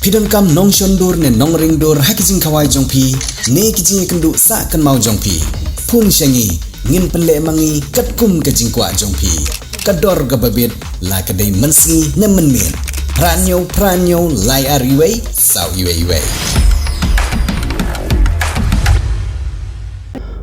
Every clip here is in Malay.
Pidon kam nong shondur ne nong ringdur hakijing kawai jongpi ne kijing kendu sa kan mau jongpi pun syangi ngin penle mangi katkum kajing kwa jongpi kador gababit la kadai mensi ne menmin pranyo lai ariwei sau iwei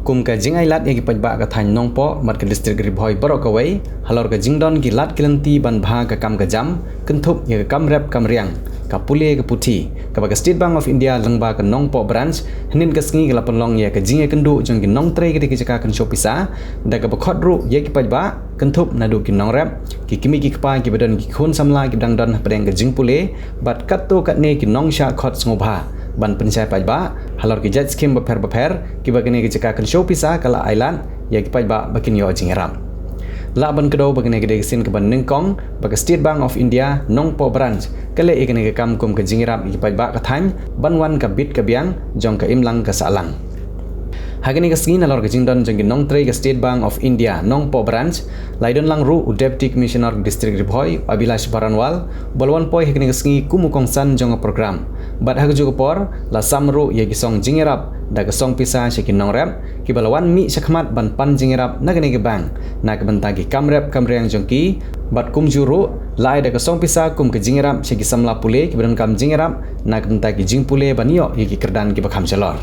kum ka jing ai lat yagi pajba ka than nong po mat ka district ribhoi barok away halor ka jingdon ki lat kilanti ban bha ka kam ka jam kentup ya ka kam rep kam riang ka pule ka puthi ka ba State Bank of India langba ka nong po branch hnin ka sngi ka lapon ya ka jinge kendu jong ki nong tre ka ki jaka kan shopisa da ka ba khodru ye ki pajba kentup na du ki nong rep ki kimi ki kpa ki badan ki khon samla ki dang don preng ka jing pule bat kat to kat ne ki nong sha khot ngobha ban pencai pajba halor ki jet scheme ba pher ki ba kene ki jaka kan shopisa kala island ya ki pajba bakin yo jingeram la ban kedo bagane gede sin ke ban ningkong bag State Bank of India nong po branch kale ikane ke kam kum ke jingiram i pajba ka than ban wan ka bit ka biang jong ka imlang ka salang hagani ka skin alor ke jingdon jong ki nong tre ke State Bank of India nong po branch laidon lang ru Deputy Commissioner District Ribhoi Abhilash Baranwal bolwan poi hagani ka skin kumukong san jong program bat hagju por la samru ye ki song jingirap da ka song pisa shekin nong rap ki balawan mi shakmat ban pan jingirap nagani ke bang na ka bantagi kamrep kamreang jongki bat kum juru lai da ka song pisa kum ke jingirap sheki samla pule ki badan kam jingirap na ka bantagi jing pule banio ye ki kerdan ki bakham chalor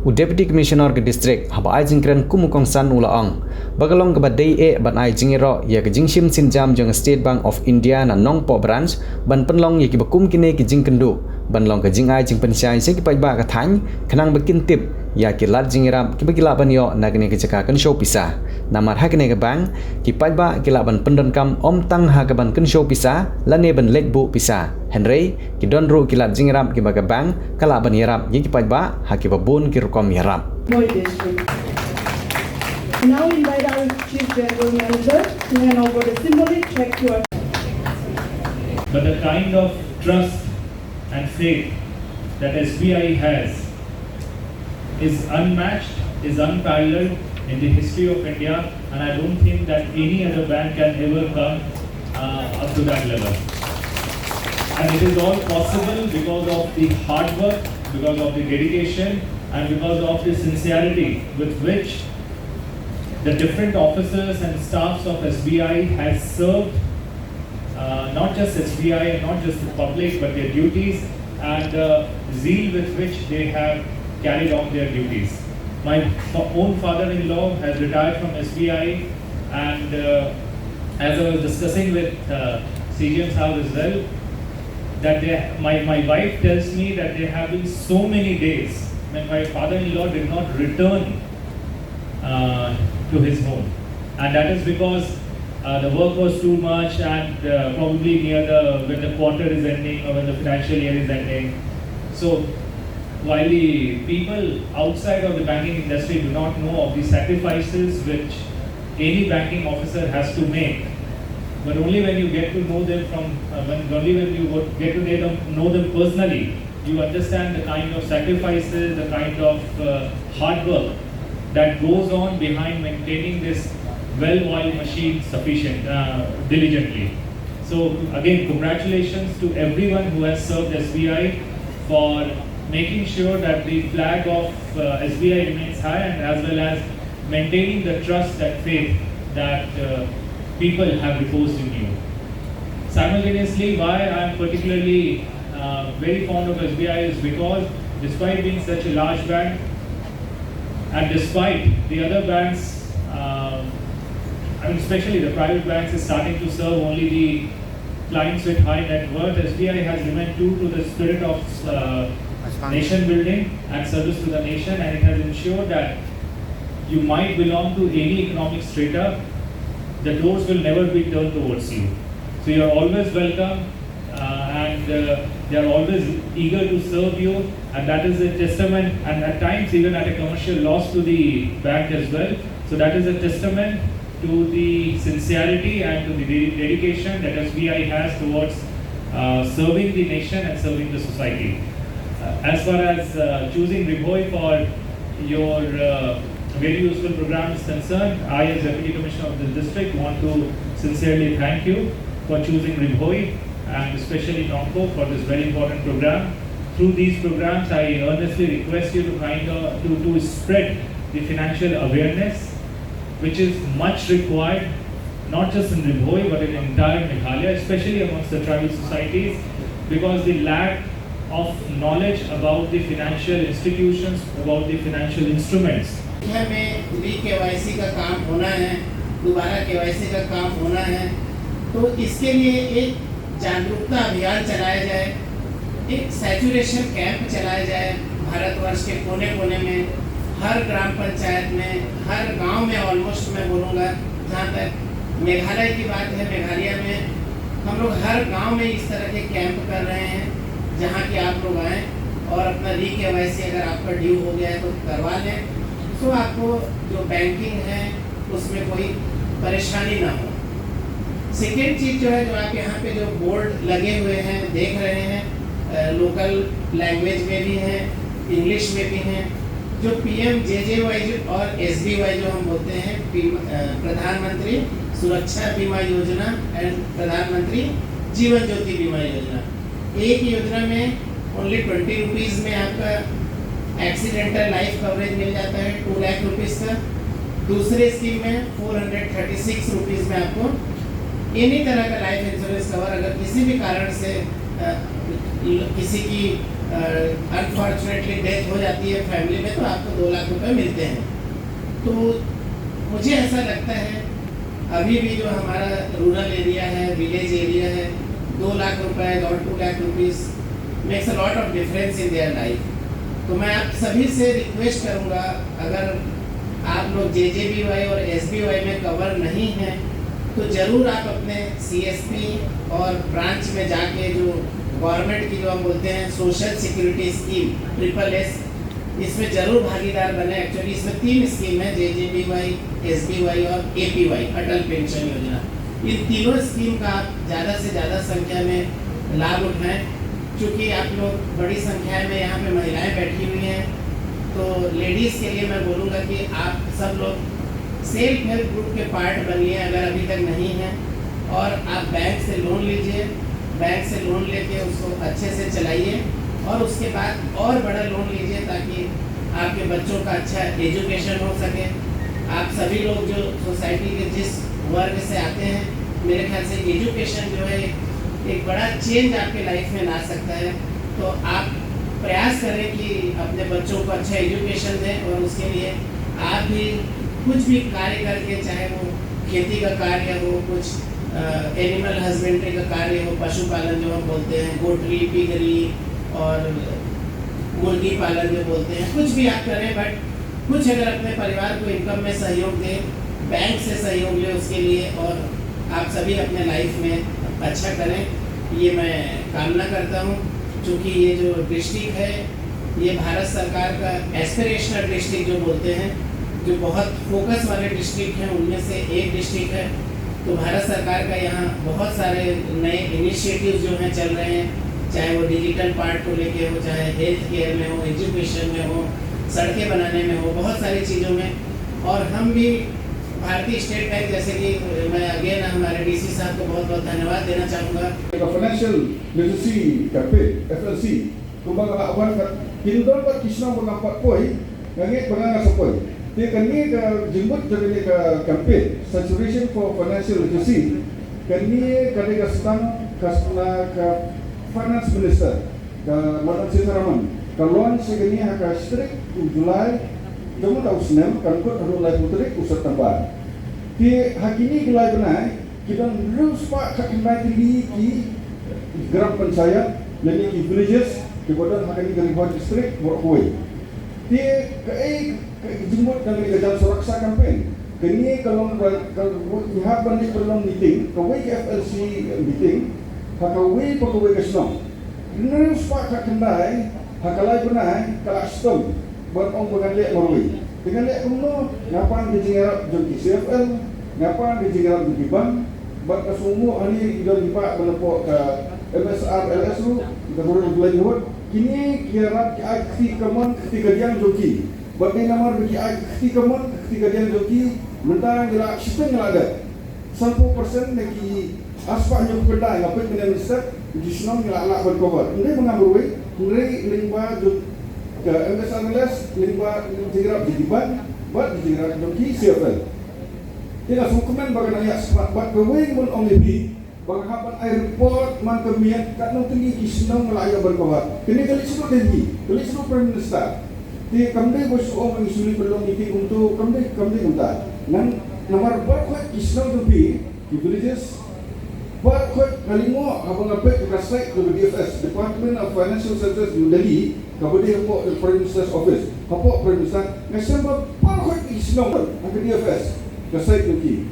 Deputy Commissioner ke district haba ai jingkren kumukong san ulaong bagalong ke badai ban ai jingiro ya ke jingshim sinjam jong State Bank of India na nong po branch ban penlong ye ki bakum kine ki jingkendu ban long ke jing ai jing pensyai se ki pajba ka thang khanang bakin tip ya ki lat jingirap ki bagila banyo na kene ki jaka kan show pisa namar ha kene ke bang ki pajba ki la ban pendon kam om tang ha ka ban kan show pisa lane ban lek bu pisa Henry ki don ru ki lat jingirap ki baga bang kala ban yarap ye ki pajba ha ki babun ki rukom yarap now invite our Chief General Manager to hand over the symbolic check to us. But the kind of trust and faith that SBI has is unmatched, is unparalleled in the history of India, and I don't think that any other bank can ever come up to that level. And it is all possible because of the hard work, because of the dedication, and because of the sincerity with which the different officers and staffs of SBI has served not just SBI and not just the public, but their duties and the zeal with which they have carried on their duties. My own father-in-law has retired from SBI, and as I was discussing with CGM's house as well, that my wife tells me that there have been so many days when my father-in-law did not return to his home, and that is because the work was too much, and probably when the quarter is ending or when the financial year is ending. So while the people outside of the banking industry do not know of the sacrifices which any banking officer has to make, but only when you get to know them know them personally, you understand the kind of sacrifices, the kind of hard work that goes on behind maintaining this well-oiled machine diligently. So again, congratulations to everyone who has served SBI for making sure that the flag of SBI remains high, and as well as maintaining the trust and faith that people have reposed in you. Simultaneously, why I am particularly very fond of SBI is because despite being such a large bank, and despite the other banks, especially the private banks is starting to serve only the clients with high net worth, SBI has remained true to the spirit of nation building and service to the nation, and it has ensured that you might belong to any economic strata, the doors will never be turned towards you. So you are always welcome, and they are always eager to serve you, and that is a testament, and at times even at a commercial loss to the bank as well. So that is a testament to the sincerity and to the dedication that SBI has towards serving the nation and serving the society. As far as choosing Ribhoi for your very useful program is concerned, I as Deputy Commissioner of the district want to sincerely thank you for choosing Ribhoi, and especially Nongpo for this very important program. Through these programs, I earnestly request you to to spread the financial awareness, which is much required, not just in Ribhoi but in entire Meghalaya, especially amongst the tribal societies, because the lack of knowledge about the financial institutions, about the financial instruments. में KYC का काम होना है, दोबारा KYC का काम होना है, तो इसके लिए एक जागरूकता अभियान चलाया जाए, एक सैचुरेशन कैंप चलाया जाए भारतवर्ष के कोने कोने में, हर ग्राम पंचायत में, हर गांव में ऑलमोस्ट मैं बोलूँगा। जहाँ तक मेघालय की बात है, मेघालय में हम लोग हर गांव में इस तरह के कैंप कर रहे हैं, जहाँ कि आप लोग आएँ और अपना KYC अगर आपका ड्यू हो गया है तो करवा लें, तो आपको जो बैंकिंग है उसमें कोई परेशानी ना हो। सेकेंड चीज़ जो है, जो आप यहाँ पे जो बोर्ड लगे हुए हैं देख रहे हैं, लोकल लैंग्वेज में भी हैं, इंग्लिश में भी हैं, जो PMJJY और SBY जो हम बोलते हैं, प्रधानमंत्री सुरक्षा बीमा योजना एंड प्रधानमंत्री जीवन ज्योति बीमा योजना। एक योजना में ओनली 20 रुपीज़ में आपका एक्सीडेंटल लाइफ कवरेज मिल जाता है 2 लाख रुपीज़ का। दूसरे स्कीम में 436 रुपीज़ में आपको इन्हीं तरह का लाइफ इंश्योरेंस कवर, अगर किसी भी कारण से किसी की अनफॉर्चुनेटली डेथ हो जाती है फैमिली में, तो आपको 2 लाख रुपए मिलते हैं। तो मुझे ऐसा लगता है अभी भी जो हमारा रूरल एरिया है, विलेज एरिया है, 2 लाख रुपए और 2 lakh rupees makes a lot of difference in their life. तो मैं आप सभी से रिक्वेस्ट करूँगा, अगर आप लोग JJBY और SBY में कवर नहीं हैं तो ज़रूर आप अपने CSP और ब्रांच में जाके, जो गवर्नमेंट की जो हम बोलते हैं सोशल सिक्योरिटी स्कीम SSS, इसमें ज़रूर भागीदार बने। एक्चुअली इसमें 3 स्कीम है, JJBY, SBY और APY, अटल पेंशन योजना। इन तीनों स्कीम का आप ज़्यादा से ज़्यादा संख्या में लाभ उठाएं। चूँकि आप लोग बड़ी संख्या में यहाँ पे महिलाएं बैठी हुई हैं, तो लेडीज़ के लिए मैं बोलूँगा कि आप सब लोग सेल्फ हेल्प ग्रुप के पार्ट बनिए अगर अभी तक नहीं हैं, और आप बैंक से लोन लीजिए, बैंक से लोन लेके उसको अच्छे से चलाइए, और उसके बाद और बड़ा लोन लीजिए ताकि आपके बच्चों का अच्छा एजुकेशन हो सके। आप सभी लोग जो सोसाइटी के जिस वर्ग से आते हैं, मेरे ख्याल से एजुकेशन जो है एक बड़ा चेंज आपके लाइफ में ला सकता है। तो आप प्रयास करें कि अपने बच्चों को अच्छा एजुकेशन दें, और उसके लिए आप भी कुछ भी कार्य करके, चाहे वो खेती का कार्य हो, कुछ एनिमल हस्बेंड्री का कार्य हो, पशुपालन जो हम बोलते हैं, गोटरी, पिगरी और मुर्गी पालन जो बोलते हैं, कुछ भी आप करें, बट कुछ अगर अपने परिवार को इनकम में सहयोग दें, बैंक से सहयोग लें उसके लिए, और आप सभी अपने लाइफ में अच्छा करें, ये मैं कामना करता हूँ। क्योंकि ये जो डिस्ट्रिक्ट है, ये भारत सरकार का एस्पिरेशनल डिस्ट्रिक्ट जो बोलते हैं, जो बहुत फोकस वाले डिस्ट्रिक्ट हैं उनमें से एक डिस्ट्रिक्ट है। तो भारत सरकार का यहाँ बहुत सारे नए इनिशिएटिव्स जो हैं चल रहे हैं, चाहे वो डिजिटल पार्ट को लेके हो, चाहे हेल्थ केयर में हो, एजुकेशन में हो, सड़कें बनाने में हो, बहुत सारी चीज़ों में। और हम भी भारतीय स्टेट बैंक, जैसे कि मैं अगेन हमारे DC साहब को बहुत बहुत धन्यवाद देना चाहूँगा। Financial Literacy Campaign (FLC) kumbaga awan kat pindol pat kisna mga patpoy ngangit mga sapoi. Te kani ka jimbut jadi ka campaign Saturation for Financial Literacy kani kani ka stang kasna ka Finance Minister ka Madam Sitharaman ka launch segini ka strict Julai Kamu tahu senam kan kot harus lai putri usat tambah. Di hakini kelai benai kita terus pak kakinai tinggi ki gram panchayat lagi ki villages kemudian hakini Garibhoi district Borkoi. Di jemput kami ke jalan suraksa campaign. Kini kalau pihak banding perlu meeting, kawai ke FLC meeting, hakawai pakawai ke senam. Terus pak kakinai hakalai benai kalak stone. Buat orang pengalih morui. Pengalih kuno ngapan di Jingarap jadi CFL, ngapan di Jingarap jadi bank, buat kesumu ani ida dipak menepuk ke MSR LSU, kita boleh belajar. Kini kira akti keman ketika dia joki. Buat ni nama bagi akti keman ketika dia joki, mentang gelak sistem gelak ada. 10% lagi aspak yang kedai, ngapain kena minister Kisnong ngelak-lak berkobar. Ini mengambil ini lingba ke MSRLS, lingba dijerat dijiban, buat dijerat doki siapa. Tidak hukuman bagai naya sebab buat kewing pun only bagai kapan airport man kemiat kat nong tinggi kisnong ngelak berkobar. Kini kali sebut tinggi, kali sebut Prime Minister. Di kami bos orang mengisuri belum itu untuk kami kita. Dan nomor buat kisnong doki di villages. Buat kalimo abang apek ke site to DFS Department of Financial Services New Delhi kepada apa Prime Minister's Office apa Prime Minister ngasih buat isnong ke DFS ke site tu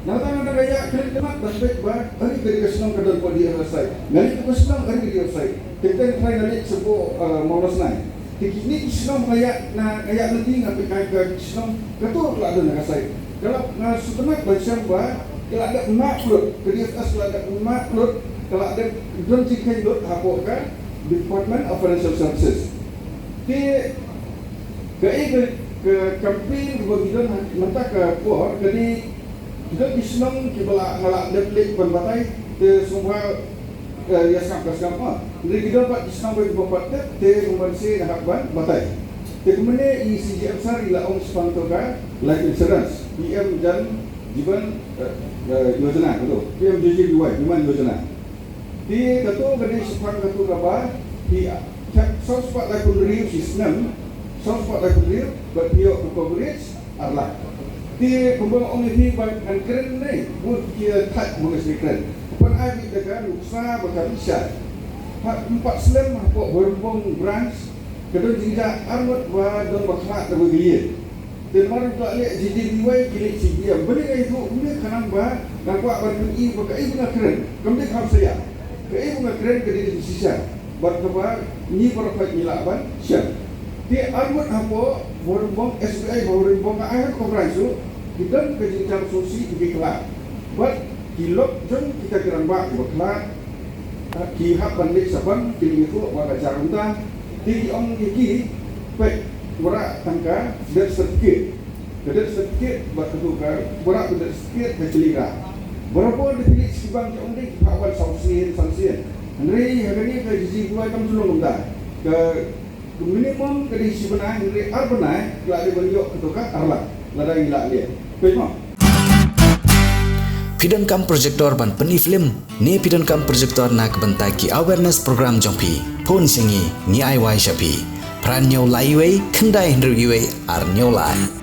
nang gaya kredit mat dan baik bah hari dari isnong ke dalam DFS site ngali ke isnong hari di DFS site kita try ngali sebuah molos naik ini isnong gaya gaya nanti ngapi ke isnong ketua pula ada nak site kalau setelah macam bah kalau ada makhluk, DFS kalau ada makhluk, kalau ada dontikan dot hapokan Department of Financial Services. Ke campaign ke bagian mentah ke puar, jadi kita isnong kita ngalak deplik penbatai ke semua ya skam. Jadi kita dapat isnong bagi bapak te membansi hakban batai. Kemudian ECGM sari la ong spantoka life insurance, PM dan Jiban Yojana betul. PMJJBY Jiban Yojana. Di ketua kedai sepan ketua apa? Di sospak lakukan sistem, sospak lakukan berpihak ke coverage arlah. Di pembangunan ini bagian keren ni, buat kita tak mengesli keren. Pada hari dengan usaha berkabisah. 4 Slam apa berumpung branch kedua jika arwat dan berkhidmat terbaik. Dan orang tak lihat JJBY kilik CBM. Benda itu benda kanang bah nampak bantu i pakai bunga keren. Kemudian kau saya. Ke bunga keren ke diri sisa. Berkata ni berapa nilaiban siap. Di arwat apa berumpung SBI berumpung ke akhir koperasi kita kerja sosial di kelak. Buat kilok jom kita kiran bak berkelak. Kihak banding saban kini itu bagai carunta. Di ong gigi baik berak tangka dan sedikit buat ketukar berak dan sedikit kecilira berapa dipilih sebang yang ini awal sanksian Henry hari ini ke jiji gua kamu sulung dah ke minimum ke diisi benar Henry benar kalau ada beliau ketukar arlah lada gila dia baik Pidon kam projector ban peni film ne pidon kam projector nak bentaki awareness program jompi phone singi ni ai wai shapi Pran nyau lai wei, kendai hendru iwei ar nyau lai.